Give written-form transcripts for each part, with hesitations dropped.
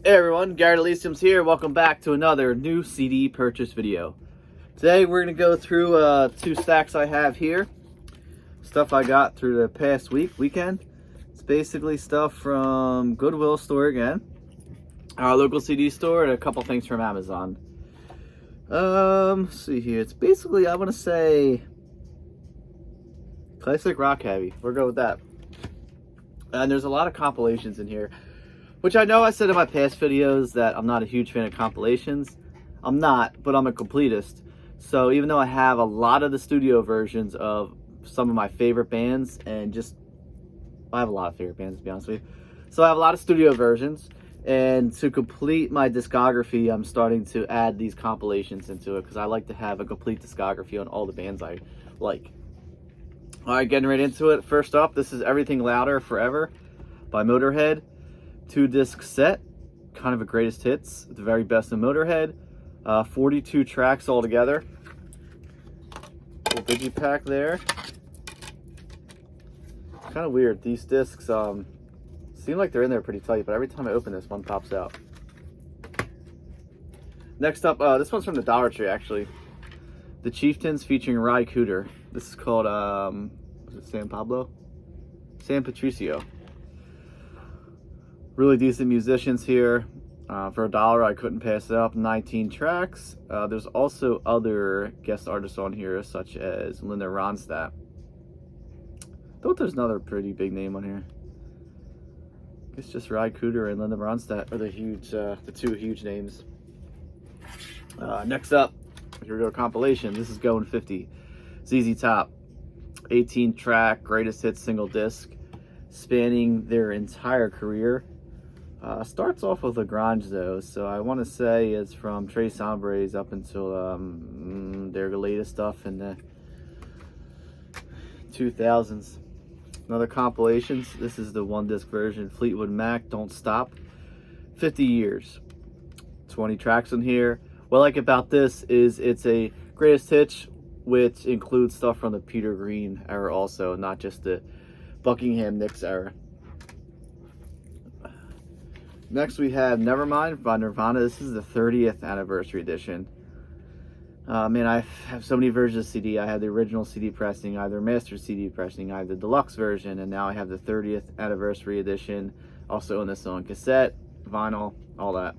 Hey everyone, Garrett Elysium's here. Welcome back to another new CD purchase video. Today we're going to go through two stacks I have here. Stuff I got through the past weekend. It's basically stuff from Goodwill store again, our local CD store, and a couple things from Amazon. Let's see here. It's basically, I want to say, classic rock heavy. We'll go with that. And there's a lot of compilations in here. Which I know I said in my past videos that I'm not a huge fan of compilations. I'm not, but I'm a completist. So even though I have a lot of the studio versions of some of my favorite bands, and I have a lot of favorite bands to be honest with you. So I have a lot of studio versions, and to complete my discography, I'm starting to add these compilations into it because I like to have a complete discography on all the bands I like. Alright, getting right into it. First up, this is Everything Louder Forever by Motorhead. 2-disc set, kind of a greatest hits, the very best in Motorhead. 42 tracks altogether. Little digipack there. Kind of weird. These discs seem like they're in there pretty tight, but every time I open this, one pops out. Next up, this one's from the Dollar Tree actually. The Chieftains featuring Cooter. This is called was it San Patricio. Really decent musicians here. For $1, I couldn't pass it up. 19 tracks. There's also other guest artists on here, such as Linda Ronstadt. Thought there's another pretty big name on here. I guess just Ry Cooter and Linda Ronstadt are the two huge names. Next up, here we go, compilation. This is Going 50. ZZ Top. 18 track, greatest hits single disc, spanning their entire career. Starts off with a grunge though, so I want to say it's from Tres Hombres up until their latest stuff in the 2000s. Another compilations. This is the 1-disc version. Fleetwood Mac, Don't Stop. 50 years. 20 tracks in here. What I like about this is it's a greatest hits, which includes stuff from the Peter Green era also, not just the Buckingham Nicks era. Next we have Nevermind by Nirvana. This is the 30th anniversary edition. Man, I have so many versions of CD. I have the original CD pressing, I have the remastered CD pressing, I have the deluxe version, and now I have the 30th anniversary edition. Also own this on cassette, vinyl, all that.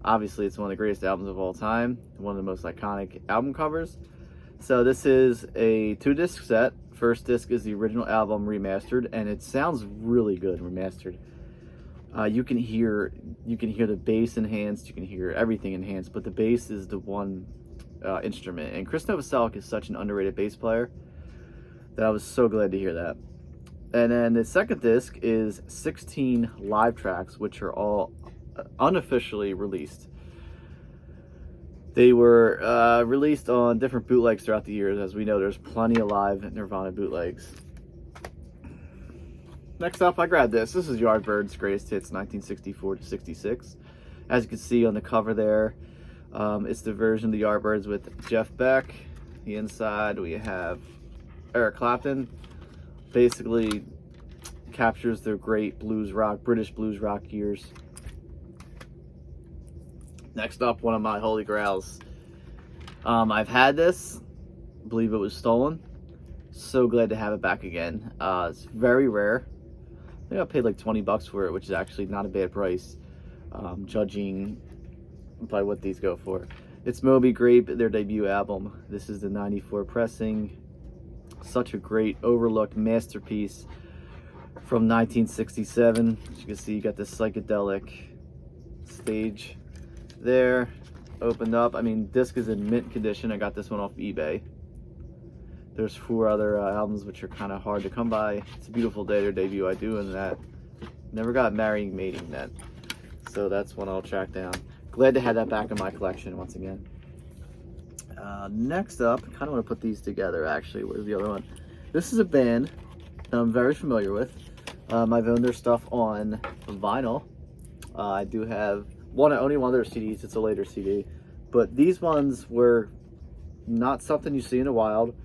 Obviously, it's one of the greatest albums of all time. One of the most iconic album covers. So this is a 2-disc set. First disc is the original album remastered, and it sounds really good remastered. You can hear the bass enhanced, you can hear everything enhanced, but the bass is the one instrument. And Chris Novoselic is such an underrated bass player that I was so glad to hear that. And then the second disc is 16 live tracks, which are all unofficially released. They were released on different bootlegs throughout the years. As we know, there's plenty of live Nirvana bootlegs. Next up, I grabbed this. This is Yardbird's Greatest Hits 1964 to 66. As you can see on the cover there, it's the version of the Yardbirds with Jeff Beck. The inside we have Eric Clapton. Basically captures the great British blues rock years. Next up, one of my holy grails. I've had this. I believe it was stolen. So glad to have it back again. It's very rare. I think I paid like 20 bucks for it, which is actually not a bad price, judging by what these go for. It's Moby Grave, their debut album. This is the 94 pressing. Such a great overlooked masterpiece from 1967. As you can see, you got this psychedelic stage there, opened up. I mean, disc is in mint condition. I got this one off eBay. There's 4 other albums which are kind of hard to come by. It's a Beautiful Day, their debut. I do, and that never got Marrying Mating that, so that's one I'll track down. Glad to have that back in my collection once again. Next up, I kind of want to put these together actually. Where's the other one? This is a band that I'm very familiar with. I've owned their stuff on vinyl. I do have only one of their CDs. It's a later CD, but these ones were not something you see in the wild.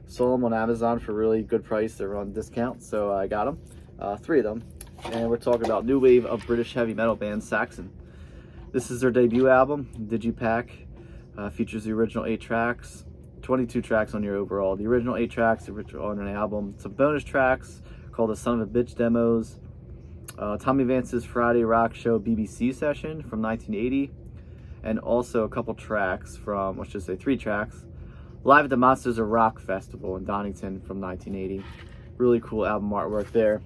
Saw them on Amazon for a really good price. They were on discount, so I got them. 3 of them. And we're talking about new wave of British heavy metal band Saxon. This is their debut album, Digipack. Features the original 8 tracks, 22 tracks on your overall. The original 8 tracks on an album. Some bonus tracks called the Son of a Bitch demos. Tommy Vance's Friday Rock Show BBC session from 1980. And also a couple tracks from, let's just say 3 tracks, Live at the Monsters of Rock Festival in Donington from 1980. Really cool album artwork there.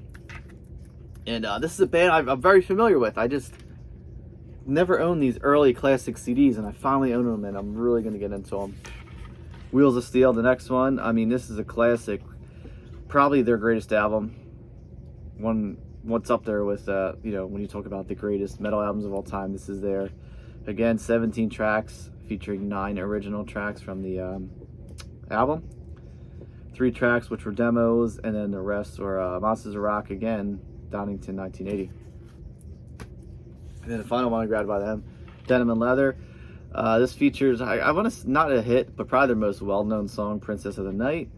And this is a band I'm very familiar with. I just never owned these early classic CDs, and I finally own them, and I'm really going to get into them. Wheels of Steel, the next one. I mean, this is a classic. Probably their greatest album. What's up there with, you know, when you talk about the greatest metal albums of all time, this is there. Again, 17 tracks, featuring 9 original tracks from the album. 3 tracks which were demos, and then the rest were Monsters of Rock, again, Donington, 1980. And then the final one I grabbed by them, Denim and Leather. This features, I want to, not a hit, but probably their most well-known song, Princess of the Night.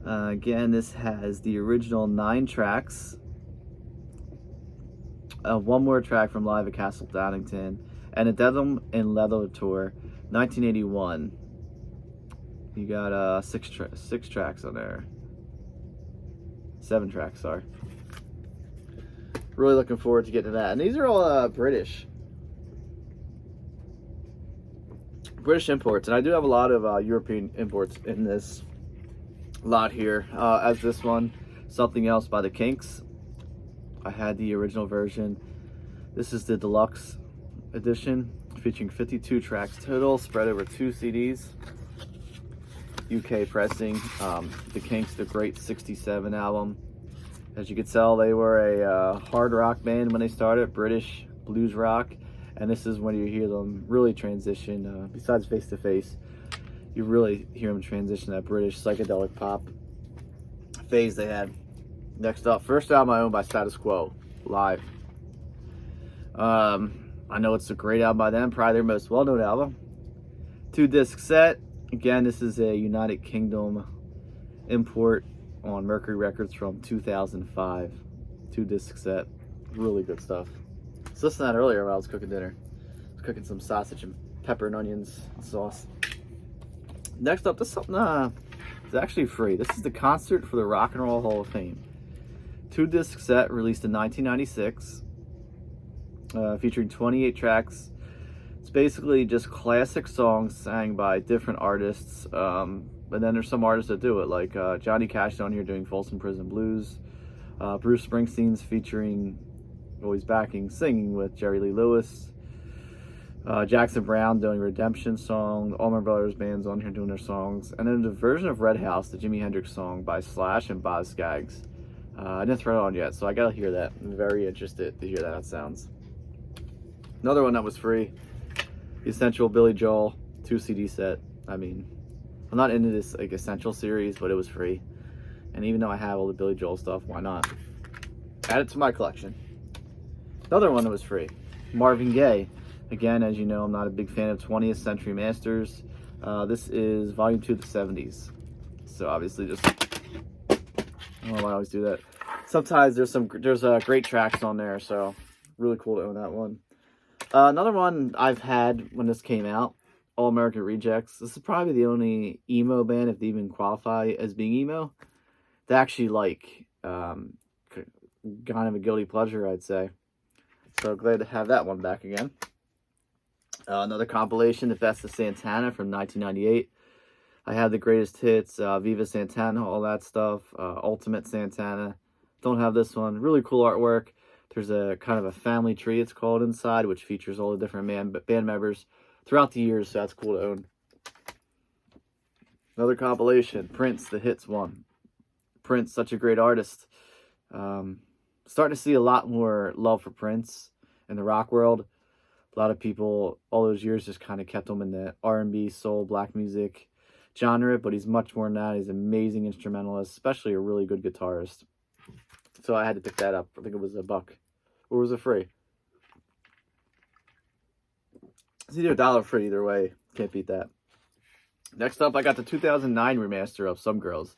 Again, this has the original 9 tracks. 1 more track from Live at Castle Donington. And a Denim and Leather tour, 1981. You got 6 tracks on there. 7 tracks, sorry. Really looking forward to getting to that. And these are all British imports. And I do have a lot of European imports in this lot here. As this one, Something Else by the Kinks. I had the original version. This is the deluxe edition, featuring 52 tracks total, spread over 2 CDs. UK pressing. The Kinks, the great 67 album. As you could tell, they were a hard rock band when they started, British blues rock, and this is when you hear them really transition, besides Face to Face, you really hear them transition that British psychedelic pop phase they had. Next up, first album I own by Status Quo, Live. I know it's a great album by them, probably their most well-known album. 2-disc set. Again, this is a United Kingdom import on Mercury Records from 2005. 2-disc set. Really good stuff. I was listening to that earlier while I was cooking dinner. I was cooking some sausage and pepper and onions sauce. Next up, this is something it's actually free. This is the Concert for the Rock and Roll Hall of Fame. 2-disc set released in 1996. Featuring 28 tracks. It's basically just classic songs sang by different artists. But then there's some artists that do it, like Johnny Cash down here doing Folsom Prison Blues. Bruce Springsteen's featuring, well, he's singing with Jerry Lee Lewis. Jackson Browne doing Redemption Song. The Allman Brothers Band's on here doing their songs. And then the version of Red House, the Jimi Hendrix song by Slash and Boz Scaggs. I didn't throw it on yet, so I gotta hear that. I'm very interested to hear that sounds. Another one that was free, the Essential Billy Joel 2 CD set. I mean, I'm not into this like Essential series, but it was free. And even though I have all the Billy Joel stuff, why not? Add it to my collection. Another one that was free, Marvin Gaye. Again, as you know, I'm not a big fan of 20th Century Masters. This is volume 2 of the 70s. So obviously just, I don't know why I always do that. Sometimes there's great tracks on there, so really cool to own that one. Another one I've had when this came out, All American Rejects. This is probably the only emo band, if they even qualify as being emo, to actually like, kind of a guilty pleasure, I'd say. So glad to have that one back again. Another compilation, The Best of Santana from 1998. I had the greatest hits, Viva Santana, all that stuff, Ultimate Santana. Don't have this one. Really cool artwork. There's a kind of a family tree, it's called, inside, which features all the different band members throughout the years, so that's cool to own. Another compilation, Prince, the Hits one. Prince, such a great artist. Starting to see a lot more love for Prince in the rock world. A lot of people, all those years, just kind of kept him in the R&B, soul, black music genre, but he's much more than that. He's an amazing instrumentalist, especially a really good guitarist. So I had to pick that up. I think it was $1. Or was it free? It's either $1 free, either way. Can't beat that. Next up, I got the 2009 remaster of Some Girls.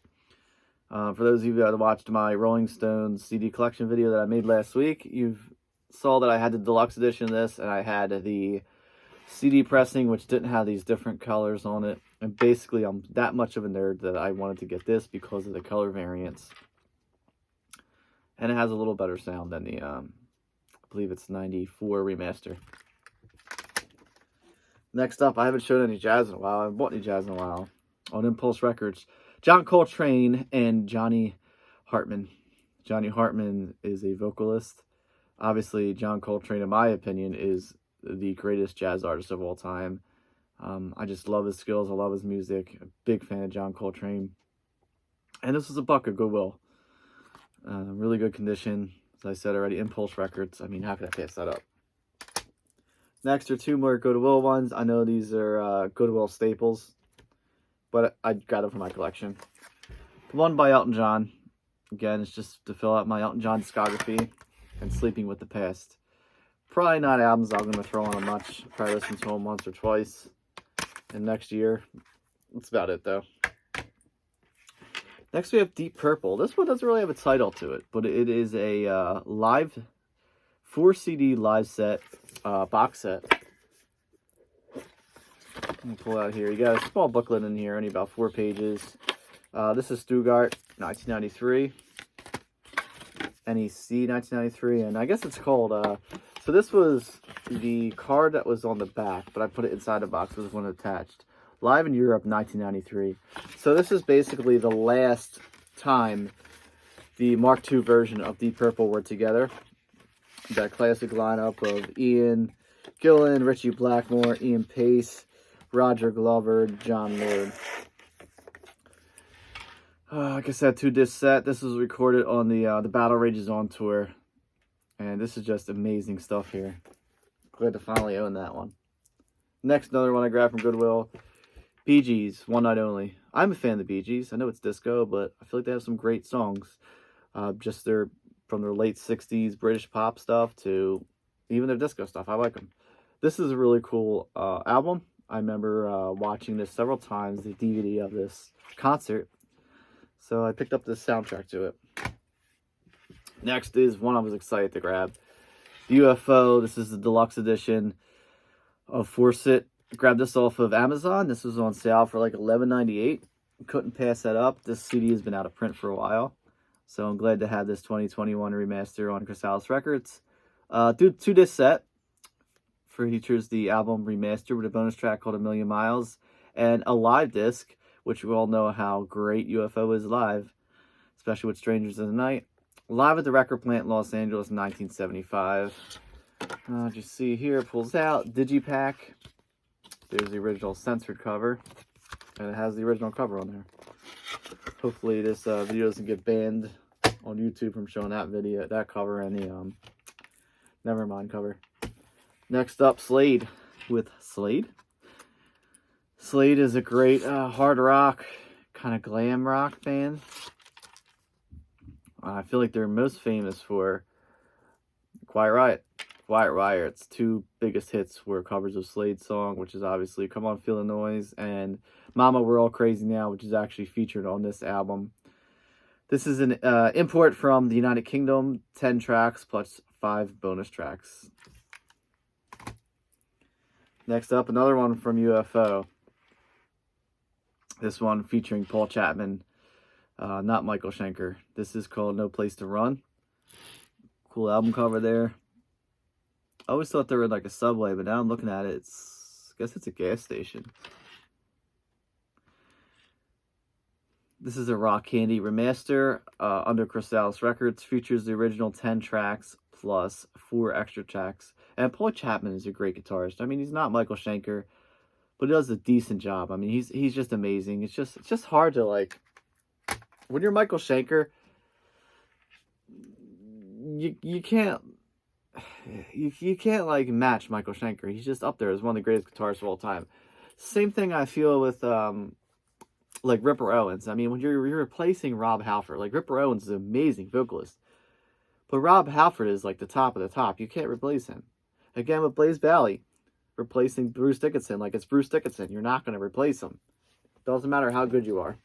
For those of you that watched my Rolling Stones CD collection video that I made last week, you've saw that I had the deluxe edition of this, and I had the CD pressing, which didn't have these different colors on it. And basically, I'm that much of a nerd that I wanted to get this because of the color variants. And it has a little better sound than the, I believe it's 94 Remaster. Next up, I haven't showed any jazz in a while. I haven't bought any jazz in a while. On Impulse Records, John Coltrane and Johnny Hartman. Johnny Hartman is a vocalist. Obviously, John Coltrane, in my opinion, is the greatest jazz artist of all time. I just love his skills. I love his music. A big fan of John Coltrane. And this was a buck of Goodwill. Really good condition. As I said already, Impulse Records. I mean, how could I pass that up? Next are two more Goodwill ones. I know these are Goodwill staples, but I got them for my collection. The one by Elton John. Again, it's just to fill out my Elton John discography. And Sleeping with the Past. Probably not albums I'm going to throw on them much. Probably listen to them once or twice. And next year. That's about it, though. Next we have Deep Purple. This one doesn't really have a title to it, but it is a live 4 CD live set box set. Let me pull out here. You got a small booklet in here, only about 4 pages. This is Stuttgart, 1993. NEC, 1993, and I guess it's called, so this was the card that was on the back, but I put it inside the box. It was one attached. Live in Europe, 1993. So this is basically the last time the Mark II version of Deep Purple were together. That classic lineup of Ian Gillan, Ritchie Blackmore, Ian Pace, Roger Glover, John Lord. Like I said, 2-disc set. This was recorded on the Battle Rages On tour. And this is just amazing stuff here. Glad to finally own that one. Next, another one I grabbed from Goodwill. Bee Gees, One Night Only. I'm a fan of the Bee Gees. I know it's disco, but I feel like they have some great songs. Just from their late 60s British pop stuff to even their disco stuff. I like them. This is a really cool album. I remember watching this several times, the DVD of this concert. So I picked up the soundtrack to it. Next is one I was excited to grab. UFO. This is the deluxe edition of Forsyth. Grabbed this off of Amazon. This was on sale for like $11.98. Couldn't pass that up. This CD has been out of print for a while. So I'm glad to have this 2021 remaster on Chrysalis Records. 2-disc set. Features the album Remaster with a bonus track called A Million Miles. And a live disc, which we all know how great UFO is live, especially with Strangers in the Night. Live at the Record Plant in Los Angeles in 1975. You see here, it pulls out Digipack. There's the original censored cover, and it has the original cover on there. Hopefully this video doesn't get banned on YouTube from showing that cover, and the Nevermind cover. Next up, Slade with Slade. Slade is a great hard rock, kind of glam rock band. I feel like they're most famous for Quiet Riot. Quiet Riot's 2 biggest hits were covers of Slade's song, which is obviously Come On Feel the Noise, and Mama We're All Crazy Now, which is actually featured on this album. This is an import from the United Kingdom, 10 tracks plus 5 bonus tracks. Next up, another one from UFO. This one featuring Paul Chapman, not Michael Schenker. This is called No Place to Run. Cool album cover there. I always thought they were like a Subway, but now I'm looking at it, I guess it's a gas station. This is a Rock Candy remaster under Chrysalis Records. Features the original 10 tracks plus 4 extra tracks. And Paul Chapman is a great guitarist. I mean, he's not Michael Schenker, but he does a decent job. I mean, he's just amazing. It's just hard to, like, when you're Michael Schenker, you can't like match Michael Schenker. He's just up there as one of the greatest guitarists of all time. Same thing I feel with like Ripper Owens. I mean, when you're replacing Rob Halford, like Ripper Owens is an amazing vocalist, but Rob Halford is like the top of the top. You can't replace him. Again with Blaze Bayley, replacing Bruce Dickinson, like it's Bruce Dickinson. You're not going to replace him. Doesn't matter how good you are.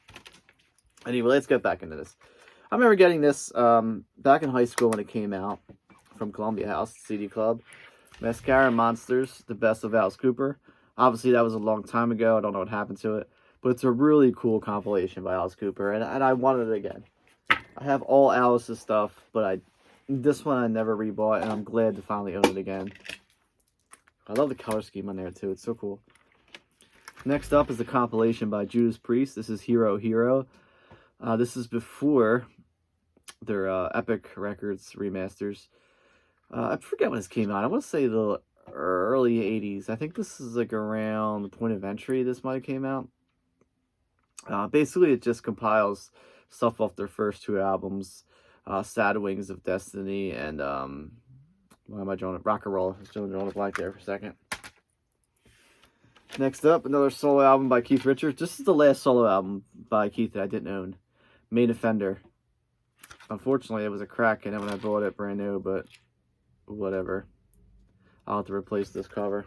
Anyway, let's get back into this. I remember getting this back in high school when it came out. from Columbia House CD Club. Mascara Monsters, The Best of Alice Cooper. Obviously, that was a long time ago. I don't know what happened to it. But it's a really cool compilation by Alice Cooper. And I wanted it again. I have all Alice's stuff, but this one I never rebought. And I'm glad to finally own it again. I love the color scheme on there, too. It's so cool. Next up is the compilation by Judas Priest. This is Hero Hero. This is before their Epic Records remasters. I forget when this came out. I want to say the early 80s. I think this is like around the point of entry this might have came out. Basically, it just compiles stuff off their first 2 albums, Sad Wings of Destiny and, why am I drawing it? Rock and Roll. I was drawing a blank there for a second. Next up, another solo album by Keith Richards. This is the last solo album by Keith that I didn't own. Main Offender. Unfortunately, it was a crack in it when I bought it brand new, but whatever. I'll have to replace this cover.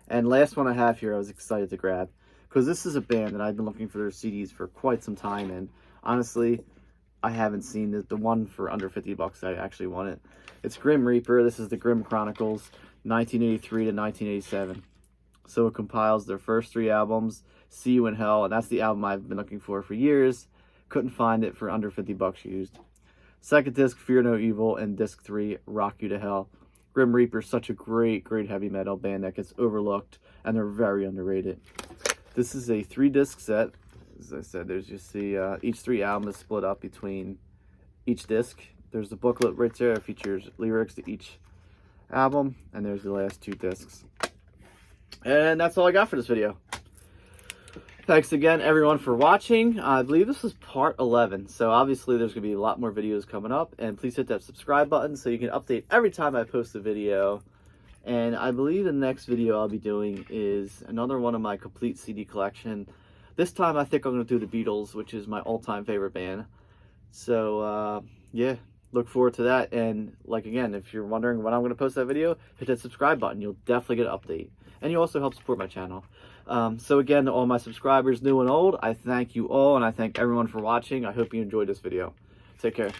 And last one I have here I was excited to grab, because this is a band that I've been looking for their CDs for quite some time, and honestly, I haven't seen the one for under 50 bucks I actually want it. It's Grim Reaper. This is the Grim Chronicles, 1983 to 1987. So it compiles their first 3 albums, See You in Hell, and that's the album I've been looking for years. Couldn't find it for under 50 bucks used. Second disc, Fear No Evil, and disc 3, Rock You to Hell. Grim Reaper is such a great heavy metal band that gets overlooked, and they're very underrated. This is a 3-disc set. As I said, there's just the each 3 albums is split up between each disc. There's the booklet right there. It features lyrics to each album, and there's the last 2 discs. And that's all I got for this video. Thanks again, everyone, for watching. I believe this is part 11, so obviously there's going to be a lot more videos coming up. And please hit that subscribe button so you can update every time I post a video. And I believe the next video I'll be doing is another one of my complete CD collection. This time I think I'm going to do the Beatles, which is my all-time favorite band. So, yeah, look forward to that. And, like, again, if you're wondering when I'm going to post that video, hit that subscribe button. You'll definitely get an update. And you also help support my channel. So again, to all my subscribers, new and old, I thank you all, and I thank everyone for watching. I hope you enjoyed this video. Take care.